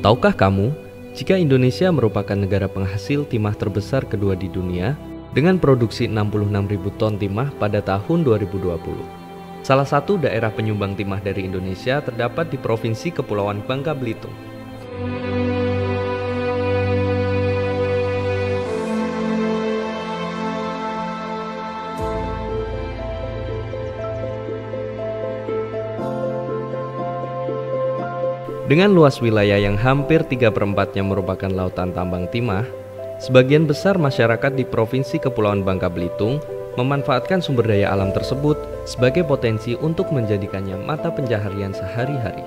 Tahukah kamu, jika Indonesia merupakan negara penghasil timah terbesar kedua di dunia dengan produksi 66.000 ton timah pada tahun 2020. Salah satu daerah penyumbang timah dari Indonesia terdapat di Provinsi Kepulauan Bangka Belitung. Dengan luas wilayah yang hampir 3/4-nya merupakan lautan tambang timah, sebagian besar masyarakat di Provinsi Kepulauan Bangka Belitung memanfaatkan sumber daya alam tersebut sebagai potensi untuk menjadikannya mata pencaharian sehari-hari.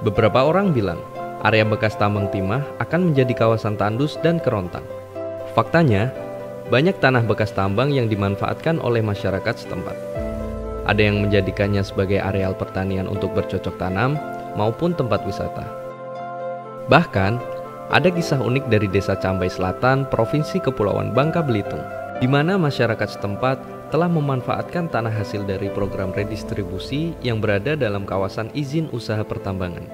Beberapa orang bilang, area bekas tambang timah akan menjadi kawasan tandus dan kerontang. Faktanya, banyak tanah bekas tambang yang dimanfaatkan oleh masyarakat setempat. Ada yang menjadikannya sebagai areal pertanian untuk bercocok tanam, maupun tempat wisata. Bahkan, ada kisah unik dari Desa Cambai Selatan, Provinsi Kepulauan Bangka Belitung, di mana masyarakat setempat telah memanfaatkan tanah hasil dari program redistribusi yang berada dalam kawasan izin usaha pertambangan.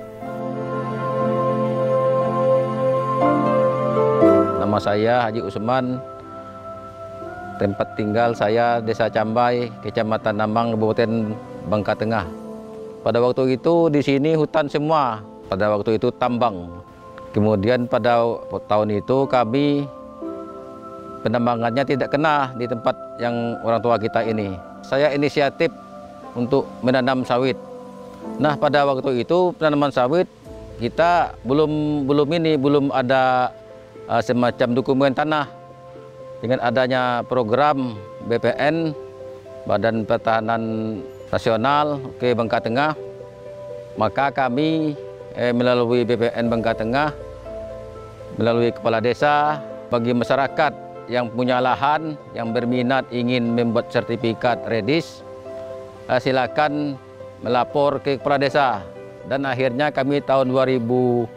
Nama saya Haji Usman, tempat tinggal saya Desa Cambai, Kecamatan Namang, Kabupaten Bangka Tengah. Pada waktu itu di sini hutan semua, pada waktu itu tambang. Kemudian pada tahun itu kami penambangannya tidak kena di tempat yang orang tua kita ini. Saya inisiatif untuk menanam sawit. Nah, pada waktu itu penanaman sawit kita belum ada semacam dokumen tanah. Dengan adanya program BPN, Badan Pertahanan Nasional ke Bangka Tengah, maka kami melalui BPN Bangka Tengah, melalui kepala desa, bagi masyarakat yang punya lahan, yang berminat ingin membuat sertifikat redis, silakan melapor ke kepala desa. Dan akhirnya kami tahun 2020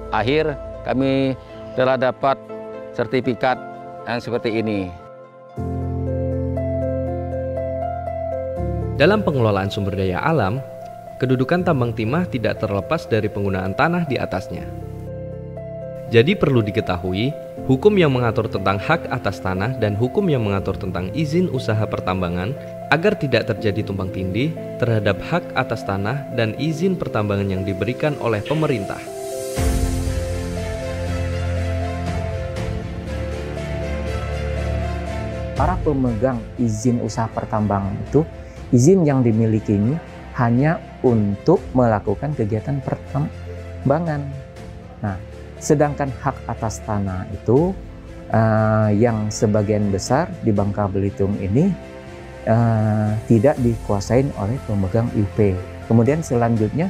akhir kami telah dapat sertifikat yang seperti ini. Dalam pengelolaan sumber daya alam, kedudukan tambang timah tidak terlepas dari penggunaan tanah di atasnya. Jadi perlu diketahui, hukum yang mengatur tentang hak atas tanah dan hukum yang mengatur tentang izin usaha pertambangan agar tidak terjadi tumpang tindih terhadap hak atas tanah dan izin pertambangan yang diberikan oleh pemerintah. Para pemegang izin usaha pertambangan itu, izin yang dimiliki ini hanya untuk melakukan kegiatan pertambangan. Nah, sedangkan hak atas tanah itu yang sebagian besar di Bangka Belitung ini tidak dikuasain oleh pemegang IUP. Kemudian selanjutnya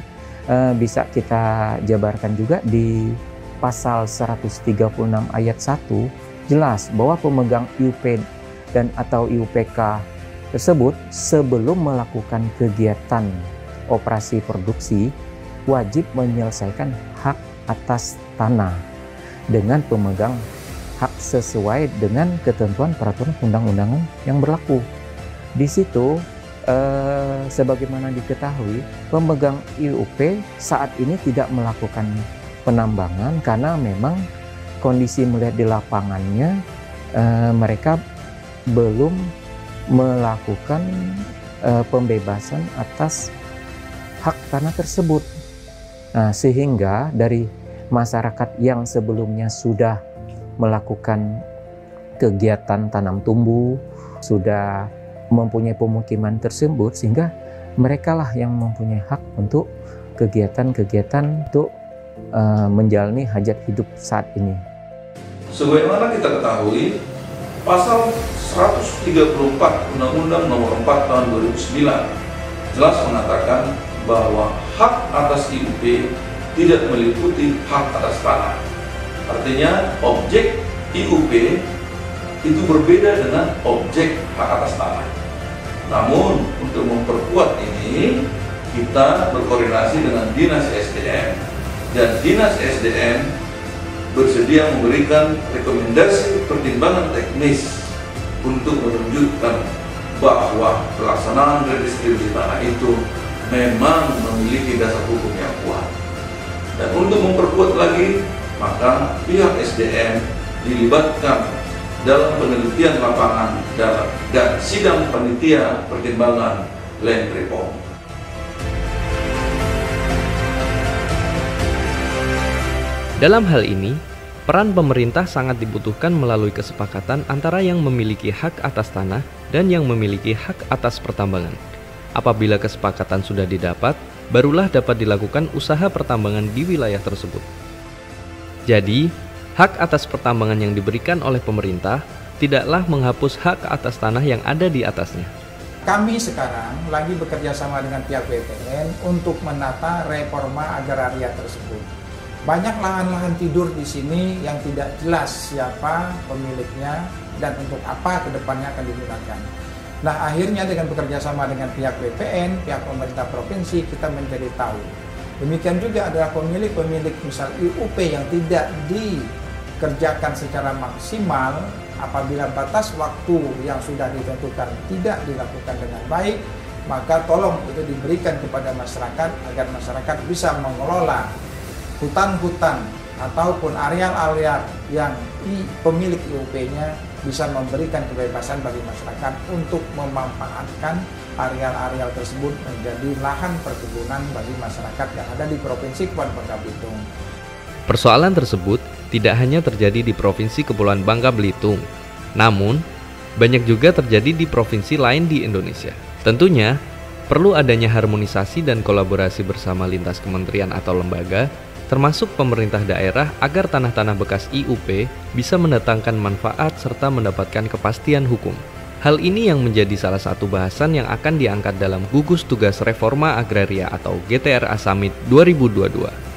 bisa kita jabarkan juga di pasal 136 ayat 1 jelas bahwa pemegang IUP dan atau IUPK tersebut sebelum melakukan kegiatan operasi produksi wajib menyelesaikan hak atas tanah dengan pemegang hak sesuai dengan ketentuan peraturan undang-undangan yang berlaku. Di situ sebagaimana diketahui pemegang IUP saat ini tidak melakukan penambangan karena memang kondisi melihat di lapangannya mereka belum melakukan pembebasan atas hak tanah tersebut. Nah, sehingga dari masyarakat yang sebelumnya sudah melakukan kegiatan tanam tumbuh, sudah mempunyai pemukiman tersebut, sehingga merekalah yang mempunyai hak untuk kegiatan-kegiatan untuk menjalani hajat hidup saat ini. Sebagaimana kita ketahui, Pasal 134 Undang-Undang Nomor 4 Tahun 2009 jelas mengatakan bahwa hak atas IUP tidak meliputi hak atas tanah. Artinya objek IUP itu berbeda dengan objek hak atas tanah. Namun untuk memperkuat ini kita berkoordinasi dengan Dinas SDM dan Dinas SDM bersedia memberikan rekomendasi pertimbangan teknis untuk menunjukkan bahwa pelaksanaan redistribusi tanah itu memang memiliki dasar hukum yang kuat. Dan untuk memperkuat lagi, maka pihak SDM dilibatkan dalam penelitian lapangan dan sidang panitia pertimbangan land reform. Dalam hal ini, peran pemerintah sangat dibutuhkan melalui kesepakatan antara yang memiliki hak atas tanah dan yang memiliki hak atas pertambangan. Apabila kesepakatan sudah didapat, barulah dapat dilakukan usaha pertambangan di wilayah tersebut. Jadi, hak atas pertambangan yang diberikan oleh pemerintah tidaklah menghapus hak atas tanah yang ada di atasnya. Kami sekarang lagi bekerja sama dengan pihak BPN untuk menata reforma agraria tersebut. Banyak lahan-lahan tidur di sini yang tidak jelas siapa pemiliknya dan untuk apa kedepannya akan digunakan. Nah, akhirnya dengan bekerja sama dengan pihak BPN, pihak pemerintah provinsi, kita menjadi tahu. Demikian juga adalah pemilik-pemilik misal IUP yang tidak dikerjakan secara maksimal apabila batas waktu yang sudah ditentukan tidak dilakukan dengan baik, maka tolong itu diberikan kepada masyarakat agar masyarakat bisa mengelola hutan-hutan ataupun areal-areal yang pemilik IUP-nya bisa memberikan kebebasan bagi masyarakat untuk memanfaatkan areal-areal tersebut menjadi lahan perkebunan bagi masyarakat yang ada di Provinsi Kepulauan Bangka Belitung. Persoalan tersebut tidak hanya terjadi di Provinsi Kepulauan Bangka Belitung, namun banyak juga terjadi di provinsi lain di Indonesia. Tentunya, perlu adanya harmonisasi dan kolaborasi bersama lintas kementerian atau lembaga, termasuk pemerintah daerah agar tanah-tanah bekas IUP bisa mendatangkan manfaat serta mendapatkan kepastian hukum. Hal ini yang menjadi salah satu bahasan yang akan diangkat dalam Gugus Tugas Reforma Agraria atau GTRA Summit 2022.